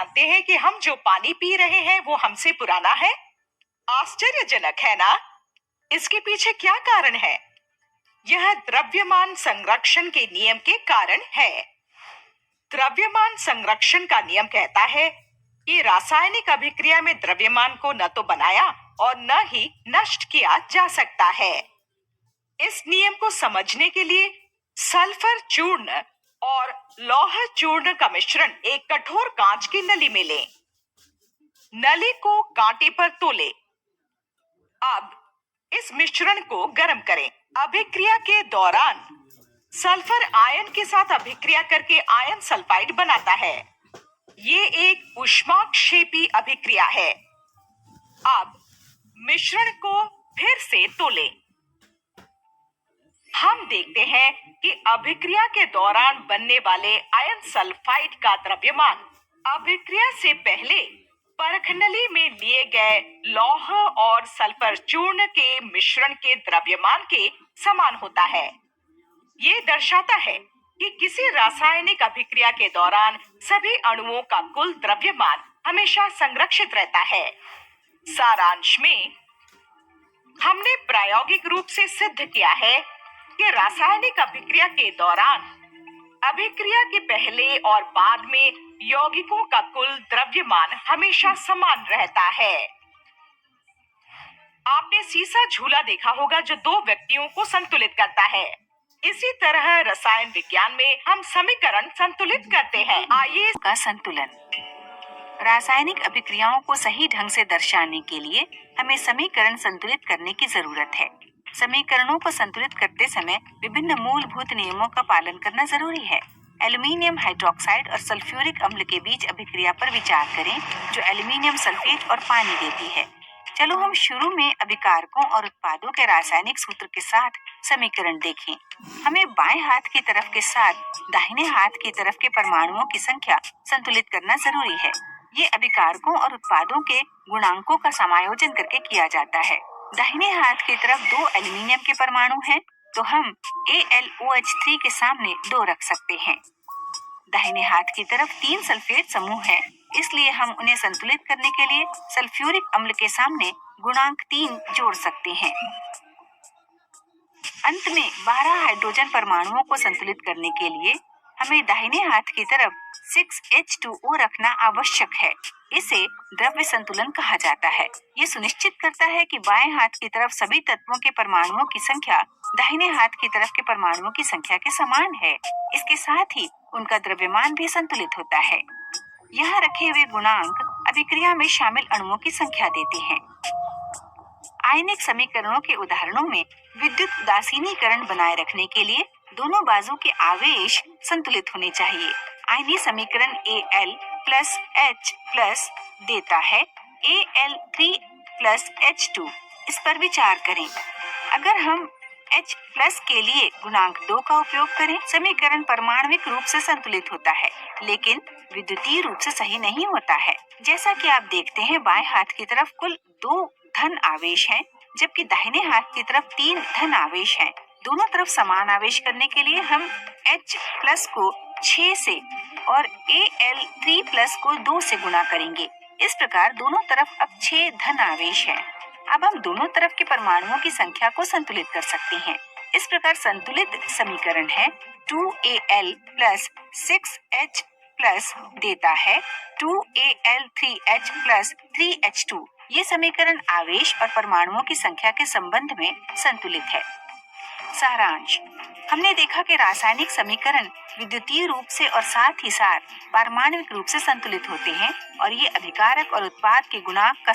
जानते हैं कि हम जो पानी पी रहे हैं वो हमसे पुराना है? आश्चर्यजनक है ना? इसके पीछे क्या कारण है? यह द्रव्यमान संरक्षण के नियम के कारण है। द्रव्यमान संरक्षण का नियम कहता है कि रासायनिक अभिक्रिया में द्रव्यमान को न तो बनाया और न ही नष्ट किया जा सकता है। इस नियम को समझने के लिए सल्फर चूर्ण और लौह चूर्ण का मिश्रण एक कठोर कांच की नली में लें। नली को कांटे पर तोलें। अब इस मिश्रण को गर्म करें। अभिक्रिया के दौरान सल्फर आयन के साथ अभिक्रिया करके आयन सल्फाइड बनाता है। ये एक ऊष्माक्षेपी अभिक्रिया है। अब मिश्रण को फिर से तोलें। हम देखते हैं कि अभिक्रिया के दौरान बनने वाले आयन सल्फाइड का द्रव्यमान अभिक्रिया से पहले परखनली में लिए गए लौह और सल्फर चूर्ण के मिश्रण के द्रव्यमान के समान होता है। ये दर्शाता है कि किसी रासायनिक अभिक्रिया के दौरान सभी अणुओं का कुल द्रव्यमान हमेशा संरक्षित रहता है। सारांश में हमने प्रायोगिक रूप से सिद्ध किया है कि रासायनिक अभिक्रिया के दौरान अभिक्रिया के पहले और बाद में यौगिकों का कुल द्रव्यमान हमेशा समान रहता है। आपने सीसा झूला देखा होगा जो दो व्यक्तियों को संतुलित करता है। इसी तरह रसायन विज्ञान में हम समीकरण संतुलित करते हैं। आइए का संतुलन। रासायनिक अभिक्रियाओं को सही ढंग से दर्शाने के लिए हमें समीकरण संतुलित करने की जरूरत है। समीकरणों को संतुलित करते समय विभिन्न मूलभूत नियमों का पालन करना जरूरी है। एल्यूमीनियम हाइड्रोक्साइड और सल्फ्यूरिक अम्ल के बीच अभिक्रिया पर विचार करें जो एल्यूमीनियम सल्फेट और पानी देती है। चलो हम शुरू में अभिकारकों और उत्पादों के रासायनिक सूत्र के साथ समीकरण देखें। हमें बाएं हाथ की तरफ के साथ दाहिने हाथ की तरफ के परमाणुओं की संख्या संतुलित करना जरूरी है। ये अभिकारकों और उत्पादों के गुणांकों का समायोजन करके किया जाता है। दाहिने हाथ की तरफ 2 एल्यूमीनियम के परमाणु हैं, तो हम AlOH3 के सामने 2 रख सकते हैं। दाहिने हाथ की तरफ 3 सल्फेट समूह हैं, इसलिए हम उन्हें संतुलित करने के लिए सल्फ्यूरिक अम्ल के सामने गुणांक 3 जोड़ सकते हैं। अंत में 12 हाइड्रोजन परमाणुओं को संतुलित करने के लिए हमें दाहिने हाथ की तरफ 6H2O रखना आवश्यक है। इसे द्रव्य संतुलन कहा जाता है। ये सुनिश्चित करता है कि बाएं हाथ की तरफ सभी तत्वों के परमाणुओं की संख्या दाहिने हाथ की तरफ के परमाणुओं की संख्या के समान है। इसके साथ ही उनका द्रव्यमान भी संतुलित होता है। यहाँ रखे हुए गुणांक अभिक्रिया में शामिल अणुओं की संख्या देते हैं। आयनिक समीकरणों के उदाहरणों में विद्युत उदासीनीकरण बनाए रखने के लिए दोनों बाजू के आवेश संतुलित होने चाहिए। आयनीय समीकरण Al प्लस H प्लस देता है Al3 प्लस H2। इस पर विचार करें। अगर हम H प्लस के लिए गुणांक 2 का उपयोग करें, समीकरण परमाणविक रूप से संतुलित होता है, लेकिन विद्युतीय रूप से सही नहीं होता है। जैसा कि आप देखते हैं, बाएं हाथ की तरफ कुल 2 धन आवेश हैं, जबकि दाहिने हाथ की तरफ 3 धन आवेश हैं। दोनों तरफ समान आवेश करने के लिए हम H प्लस को 6 से और Al3 प्लस को 2 से गुणा करेंगे। इस प्रकार दोनों तरफ अब 6 धन आवेश हैं। अब हम दोनों तरफ के परमाणुओं की संख्या को संतुलित कर सकते हैं। इस प्रकार संतुलित समीकरण है 2Al प्लस 6H प्लस देता है 2Al3H प्लस 3H2। ये समीकरण आवेश और परमाणुओं की संख्या के संबंध में संतुलित है। सारांश, हमने देखा कि रासायनिक समीकरण विद्युतीय रूप से और साथ ही साथ पारमाणविक रूप से संतुलित होते हैं और ये अभिकारक और उत्पाद के गुणांक का